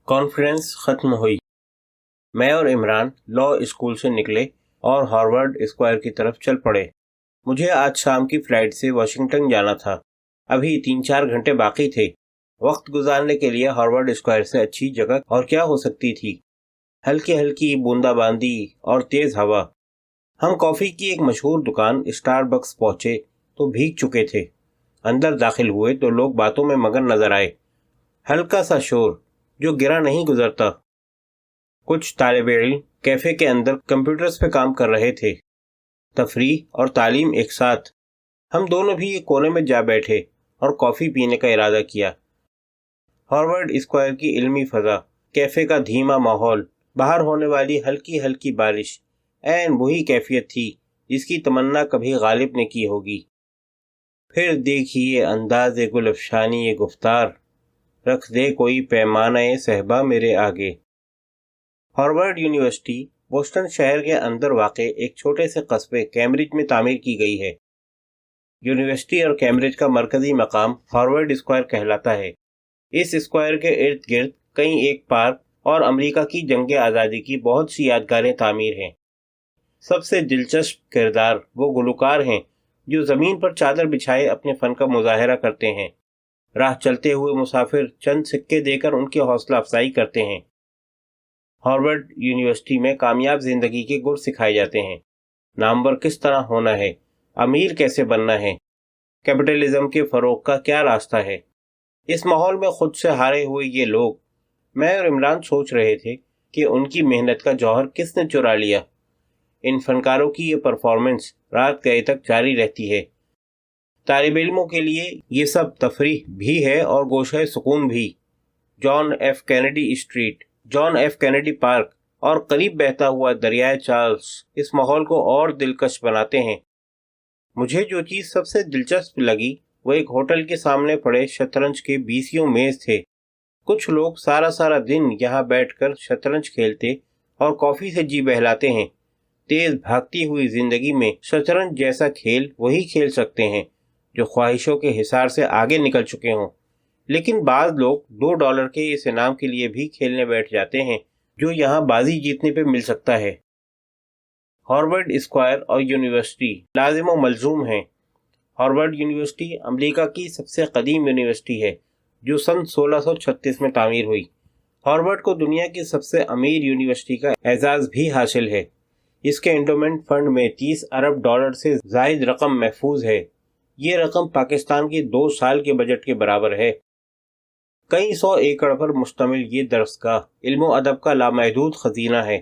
Conference ختم ہوئی۔ میں اور عمران لاء اسکول سے نکلے اور ہارورڈ اسکوائر کی طرف چل پڑے۔ مجھے آج شام کی فلائٹ سے واشنگٹن جانا تھا۔ ابھی 3-4 گھنٹے باقی تھے۔ وقت گزارنے کے لیے ہارورڈ اسکوائر سے اچھی جگہ اور کیا ہو سکتی تھی؟ ہلکی ہلکی بوندا باندی اور تیز ہوا۔ ہم کافی کی ایک مشہور دکان اسٹار بکس پہنچے تو بھیگ چکے تھے۔ اندر داخل ہوئے تو لوگ باتوں میں مگن نظر آئے۔ ہلکا سا شور جو گرا نہیں گزرتا۔ کچھ طالب علم کیفے کے اندر کمپیوٹرز پہ کام کر رہے تھے۔ تفریح اور تعلیم ایک ساتھ۔ ہم دونوں بھی ایک کونے میں جا بیٹھے اور کافی پینے کا ارادہ کیا۔ ہارورڈ اسکوائر کی علمی فضا، کیفے کا دھیما ماحول، باہر ہونے والی ہلکی ہلکی بارش، عین وہی کیفیت تھی جس کی تمنا کبھی غالب نے کی ہوگی۔ پھر دیکھیے انداز گل افشانی یہ گفتار، رکھ دے کوئی پیمانہ صہبا میرے آگے۔ ہارورڈ یونیورسٹی بوسٹن شہر کے اندر واقع ایک چھوٹے سے قصبے کیمبرج میں تعمیر کی گئی ہے۔ یونیورسٹی اور کیمبرج کا مرکزی مقام ہارورڈ اسکوائر کہلاتا ہے۔ اس اسکوائر کے ارد گرد کئی ایک پارک اور امریکہ کی جنگ آزادی کی بہت سی یادگاریں تعمیر ہیں۔ سب سے دلچسپ کردار وہ گلوکار ہیں جو زمین پر چادر بچھائے اپنے فن کا مظاہرہ کرتے ہیں۔ راہ چلتے ہوئے مسافر چند سکے دے کر ان کی حوصلہ افزائی کرتے ہیں۔ ہارورڈ یونیورسٹی میں کامیاب زندگی کے گر سکھائے جاتے ہیں۔ نامور کس طرح ہونا ہے، امیر کیسے بننا ہے، کیپٹلزم کے فروغ کا کیا راستہ ہے۔ اس ماحول میں خود سے ہارے ہوئے یہ لوگ، میں اور عمران سوچ رہے تھے کہ ان کی محنت کا جوہر کس نے چرا لیا۔ ان فنکاروں کی یہ پرفارمنس رات گئے تک جاری رہتی ہے۔ طالب علموں کے لیے یہ سب تفریح بھی ہے اور گوشہ سکون بھی۔ John F Kennedy street, John F Kennedy park اور قریب بہتا ہوا دریائے چارلز اس ماحول کو اور دلکش بناتے ہیں۔ مجھے جو چیز سب سے دلچسپ لگی وہ ایک ہوٹل کے سامنے پڑے شطرنج کے 20 میز تھے۔ کچھ لوگ سارا دن یہاں بیٹھ کر شطرنج کھیلتے اور کافی سے جی بہلاتے ہیں۔ تیز بھاگتی ہوئی زندگی میں شطرنج جیسا کھیل وہی کھیل سکتے ہیں جو خواہشوں کے حصار سے آگے نکل چکے ہوں، لیکن بعض لوگ $2 کے اس انعام کے لیے بھی کھیلنے بیٹھ جاتے ہیں جو یہاں بازی جیتنے پہ مل سکتا ہے۔ ہارورڈ اسکوائر اور یونیورسٹی لازم و ملزوم ہیں۔ ہارورڈ یونیورسٹی امریکہ کی سب سے قدیم یونیورسٹی ہے جو سن 1636 میں تعمیر ہوئی۔ ہارورڈ کو دنیا کی سب سے امیر یونیورسٹی کا اعزاز بھی حاصل ہے۔ اس کے انڈومنٹ فنڈ میں $30 ارب سے زائد رقم محفوظ ہے۔ یہ رقم پاکستان کی 2 سال کے بجٹ کے برابر ہے۔ کئی 100 ایکڑ پر مشتمل یہ درسگاہ علم و ادب کا لامحدود خزینہ ہے۔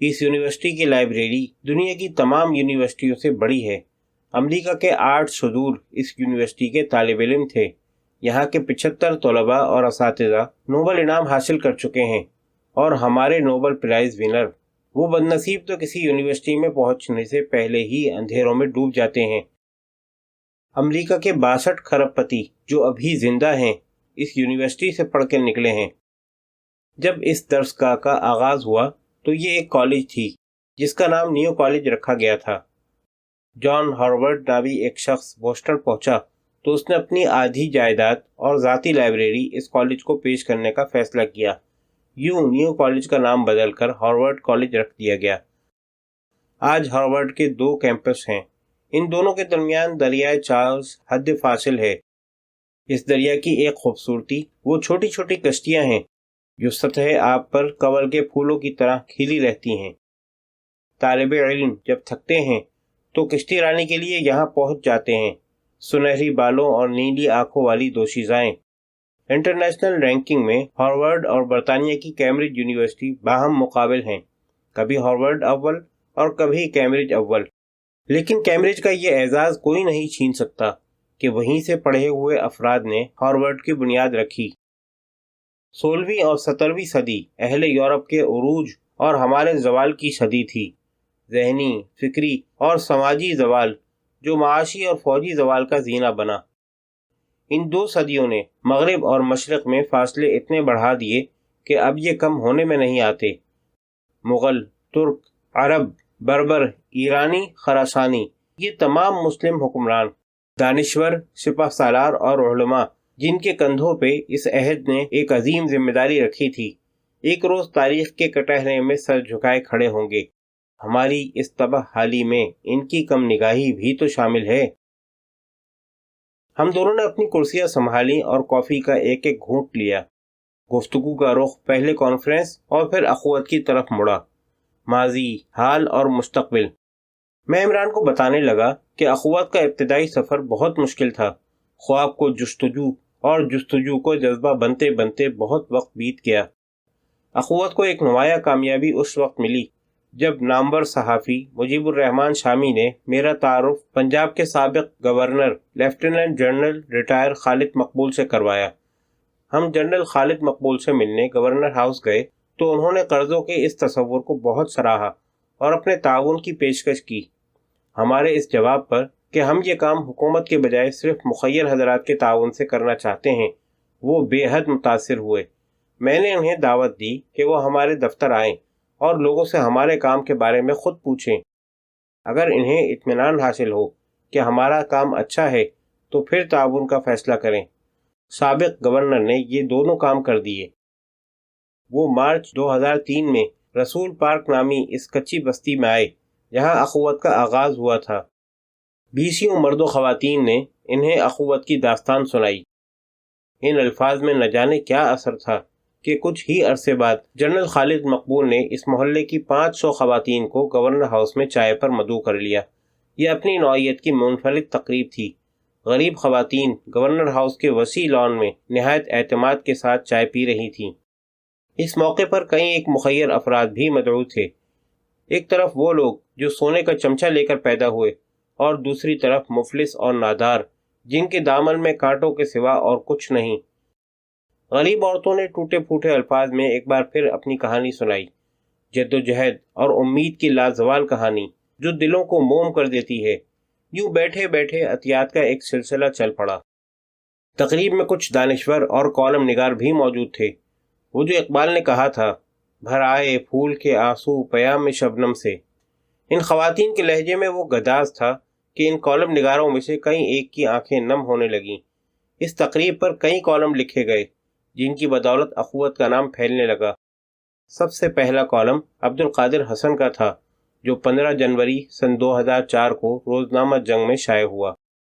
اس یونیورسٹی کی لائبریری دنیا کی تمام یونیورسٹیوں سے بڑی ہے۔ امریکہ کے 8 صدور اس یونیورسٹی کے طالب علم تھے۔ یہاں کے 75 طلباء اور اساتذہ نوبل انعام حاصل کر چکے ہیں، اور ہمارے نوبل پرائز ونر وہ بد نصیب تو کسی یونیورسٹی میں پہنچنے سے پہلے ہی اندھیروں میں ڈوب جاتے ہیں۔ امریکہ کے 62 کھرب پتی جو ابھی زندہ ہیں اس یونیورسٹی سے پڑھ کے نکلے ہیں۔ جب اس درسگاہ کا آغاز ہوا تو یہ ایک کالج تھی جس کا نام نیو کالج رکھا گیا تھا۔ جان ہارورڈ نامی ایک شخص بوسٹن پہنچا تو اس نے اپنی آدھی جائیداد اور ذاتی لائبریری اس کالج کو پیش کرنے کا فیصلہ کیا۔ یوں نیو کالج کا نام بدل کر ہارورڈ کالج رکھ دیا گیا۔ آج ہارورڈ کے 2 کیمپس ہیں۔ ان دونوں کے درمیان دریائے چارلز حد فاصل ہے۔ اس دریا کی ایک خوبصورتی وہ چھوٹی چھوٹی کشتیاں ہیں جو سطح آب پر کنول کے پھولوں کی طرح کھلی رہتی ہیں۔ طالب علم جب تھکتے ہیں تو کشتی رانی کے لیے یہاں پہنچ جاتے ہیں۔ سنہری بالوں اور نیلی آنکھوں والی دوشیزائیں۔ انٹرنیشنل رینکنگ میں ہارورڈ اور برطانیہ کی کیمبرج یونیورسٹی باہم مقابل ہیں، کبھی ہارورڈ اول اور کبھی کیمبرج اول، لیکن کیمبرج کا یہ اعزاز کوئی نہیں چھین سکتا کہ وہیں سے پڑھے ہوئے افراد نے ہارورڈ کی بنیاد رکھی۔ 16ویں اور 17ویں صدی اہل یورپ کے عروج اور ہمارے زوال کی صدی تھی، ذہنی، فکری اور سماجی زوال جو معاشی اور فوجی زوال کا زینہ بنا۔ ان 2 صدیوں نے مغرب اور مشرق میں فاصلے اتنے بڑھا دیے کہ اب یہ کم ہونے میں نہیں آتے۔ مغل، ترک، عرب، بربر، ایرانی، خراسانی، یہ تمام مسلم حکمران، دانشور، سپہ سالار اور علماء جن کے کندھوں پہ اس عہد نے ایک عظیم ذمہ داری رکھی تھی، ایک روز تاریخ کے کٹہرے میں سر جھکائے کھڑے ہوں گے۔ ہماری اس تباہ حالی میں ان کی کم نگاہی بھی تو شامل ہے۔ ہم دونوں نے اپنی کرسیاں سنبھالی اور کافی کا ایک ایک گھونٹ لیا۔ گفتگو کا رخ پہلے کانفرنس اور پھر اخوت کی طرف مڑا، ماضی، حال اور مستقبل۔ میں عمران کو بتانے لگا کہ اخوت کا ابتدائی سفر بہت مشکل تھا۔ خواب کو جستجو اور جستجو کو جذبہ بنتے بنتے بہت وقت بیت گیا۔ اخوت کو ایک نمایاں کامیابی اس وقت ملی جب نامور صحافی مجیب الرحمان شامی نے میرا تعارف پنجاب کے سابق گورنر لیفٹیننٹ جنرل ریٹائر خالد مقبول سے کروایا۔ ہم جنرل خالد مقبول سے ملنے گورنر ہاؤس گئے تو انہوں نے قرضوں کے اس تصور کو بہت سراہا اور اپنے تعاون کی پیشکش کی۔ ہمارے اس جواب پر کہ ہم یہ کام حکومت کے بجائے صرف مخیر حضرات کے تعاون سے کرنا چاہتے ہیں، وہ بے حد متاثر ہوئے۔ میں نے انہیں دعوت دی کہ وہ ہمارے دفتر آئیں اور لوگوں سے ہمارے کام کے بارے میں خود پوچھیں۔ اگر انہیں اطمینان حاصل ہو کہ ہمارا کام اچھا ہے تو پھر تعاون کا فیصلہ کریں۔ سابق گورنر نے یہ دونوں کام کر دیے۔ وہ مارچ 2003 میں رسول پارک نامی اس کچی بستی میں آئے جہاں اخوت کا آغاز ہوا تھا۔ بیسیوں مرد و خواتین نے انہیں اخوت کی داستان سنائی۔ ان الفاظ میں نہ جانے کیا اثر تھا کہ کچھ ہی عرصے بعد جنرل خالد مقبول نے اس محلے کی 500 خواتین کو گورنر ہاؤس میں چائے پر مدعو کر لیا۔ یہ اپنی نوعیت کی منفرد تقریب تھی۔ غریب خواتین گورنر ہاؤس کے وسیع لان میں نہایت اعتماد کے ساتھ چائے پی رہی تھیں۔ اس موقع پر کئی ایک مخیر افراد بھی مدعو تھے۔ ایک طرف وہ لوگ جو سونے کا چمچہ لے کر پیدا ہوئے اور دوسری طرف مفلس اور نادار جن کے دامن میں کانٹوں کے سوا اور کچھ نہیں۔ غریب عورتوں نے ٹوٹے پھوٹے الفاظ میں ایک بار پھر اپنی کہانی سنائی، جدوجہد اور امید کی لازوال کہانی جو دلوں کو موم کر دیتی ہے۔ یوں بیٹھے بیٹھے عطیات کا ایک سلسلہ چل پڑا۔ تقریب میں کچھ دانشور اور کالم نگار بھی موجود تھے۔ وہ جو اقبال نے کہا تھا، بھر آئے پھول کے آنسو پیام شبنم سے، ان خواتین کے لہجے میں وہ گداز تھا کہ ان کالم نگاروں میں سے کئی ایک کی آنکھیں نم ہونے لگیں۔ اس تقریب پر کئی کالم لکھے گئے جن کی بدولت اخوت کا نام پھیلنے لگا۔ سب سے پہلا کالم عبد القادر حسن کا تھا جو 15 جنوری سن 2004 کو روزنامہ جنگ میں شائع ہوا۔